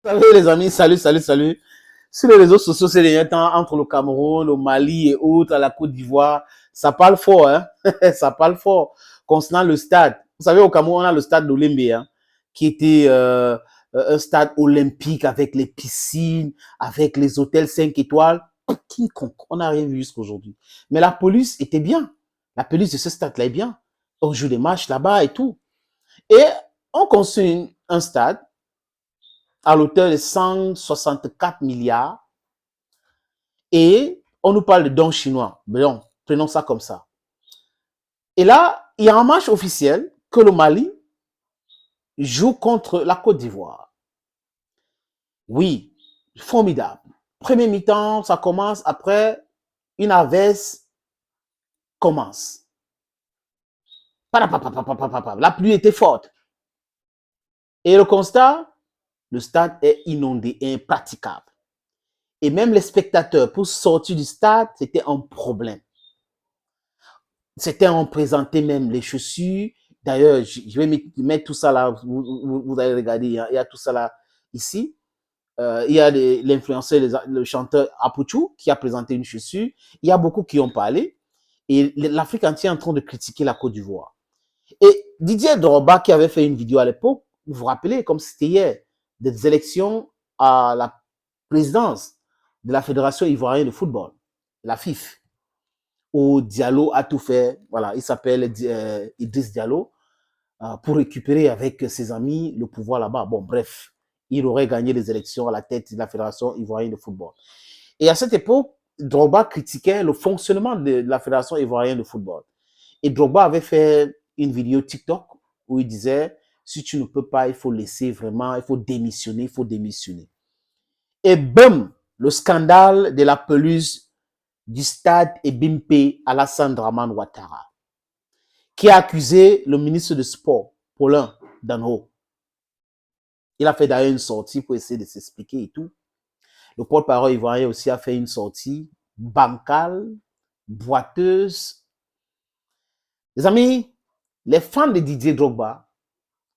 Salut les amis, salut. Sur les réseaux sociaux ces derniers temps, entre le Cameroun, le Mali et autres, à la Côte d'Ivoire, ça parle fort, hein. Ça parle fort concernant le stade. Vous savez, au Cameroun, on a le stade d'Olembe, hein, qui était un stade olympique avec les piscines, avec les hôtels 5 étoiles. Quiconque, on n'a rien vu jusqu'aujourd'hui. Mais la police était bien. La police de ce stade-là est bien. On joue des matchs là-bas et tout. Et on construit un stade à l'auteur de 164 milliards et on nous parle de dons chinois. Bon, prenons ça comme ça. Et là, il y a un match officiel que le Mali joue contre la Côte d'Ivoire. Oui, formidable. Premier mi-temps, ça commence, après, une averse commence. La pluie était forte. Et le constat, le stade est inondé, impraticable. Et même les spectateurs, pour sortir du stade, c'était un problème. C'était en présentait même les chaussures. D'ailleurs, je vais mettre tout ça là, vous allez regarder, il y a tout ça là ici. Il y a l'influenceur, le chanteur Apuchu qui a présenté une chaussure. Il y a beaucoup qui ont parlé. Et l'Afrique entière est en train de critiquer la Côte d'Ivoire. Et Didier Drogba qui avait fait une vidéo à l'époque, vous vous rappelez, comme c'était hier, des élections à la présidence de la Fédération ivoirienne de football, la FIF, où Diallo a tout fait. Voilà, il s'appelle Idriss Diallo, pour récupérer avec ses amis le pouvoir là-bas. Bon, bref, il aurait gagné les élections à la tête de la Fédération ivoirienne de football. Et à cette époque, Drogba critiquait le fonctionnement de la Fédération ivoirienne de football. Et Drogba avait fait une vidéo TikTok où il disait, si tu ne peux pas, il faut laisser vraiment, il faut démissionner. Et bam, le scandale de la pelouse du stade Ebimpe Alassane Dramane Ouattara, qui a accusé le ministre de Sport, Paulin Danho. Il a fait d'ailleurs une sortie pour essayer de s'expliquer et tout. Le porte-parole ivoirien aussi a fait une sortie bancale, boiteuse. Les amis, les fans de Didier Drogba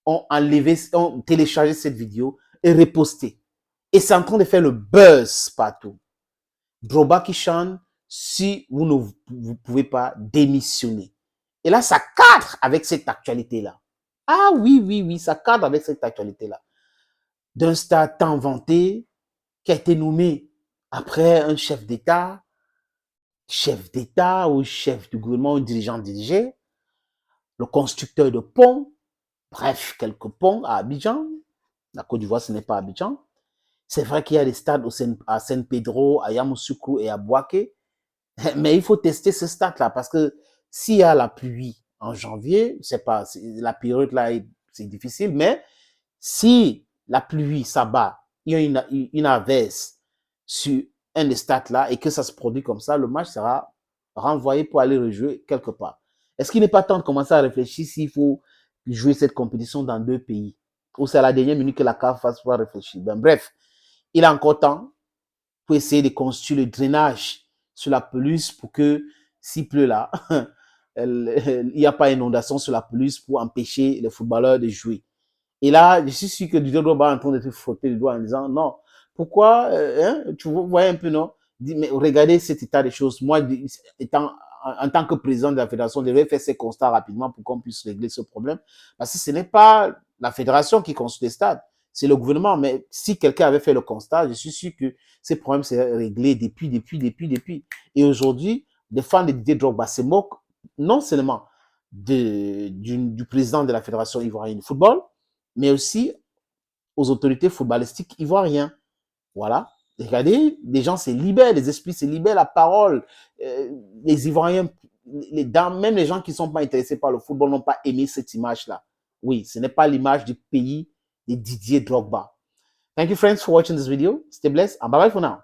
ont téléchargé cette vidéo et reposté. Et c'est en train de faire le buzz partout. Drogba qui chante, si vous ne pouvez pas démissionner. Et là, ça cadre avec cette actualité-là. Ah oui, ça cadre avec cette actualité-là. D'un stade tant vanté, qui a été nommé après un chef d'État ou chef du gouvernement, un dirigeant dirigé, le constructeur de ponts, bref, quelques ponts à Abidjan. La Côte d'Ivoire, ce n'est pas Abidjan. C'est vrai qu'il y a des stades à San Pedro, à Yamoussoukro et à Bouaké. Mais il faut tester ce stade-là parce que s'il y a la pluie en janvier, c'est pas, la période là, c'est difficile, mais si la pluie s'abat, il y a une averse sur un des stades là et que ça se produit comme ça, le match sera renvoyé pour aller rejouer quelque part. Est-ce qu'il n'est pas temps de commencer à réfléchir s'il faut jouer cette compétition dans deux pays ou c'est à la dernière minute que la CAF fasse pouvoir réfléchir? Ben, bref, il a encore temps pour essayer de construire le drainage sur la pelouse pour que s'il pleut là, il n'y a pas inondation sur la pelouse pour empêcher les footballeurs de jouer. Et là, je suis sûr que Didier Drogba est en train de te frotter le doigt en disant non, pourquoi, tu vois un peu, non? Mais regardez cet état des choses. Moi, en tant que président de la fédération, je devrais faire ces constats rapidement pour qu'on puisse régler ce problème. Parce que ce n'est pas la fédération qui construit les stades, c'est le gouvernement. Mais si quelqu'un avait fait le constat, je suis sûr que ces problèmes seraient réglés depuis. Et aujourd'hui, les fans de Didier Drogba se moquent non seulement du président de la fédération ivoirienne de football, mais aussi aux autorités footballistiques ivoiriennes. Voilà. Regardez, les gens se libèrent, les esprits se libèrent, la parole. Les Ivoiriens, même les gens qui ne sont pas intéressés par le football n'ont pas aimé cette image-là. Oui, ce n'est pas l'image du pays de Didier Drogba. Thank you, friends, for watching this video. Stay blessed and bye-bye for now.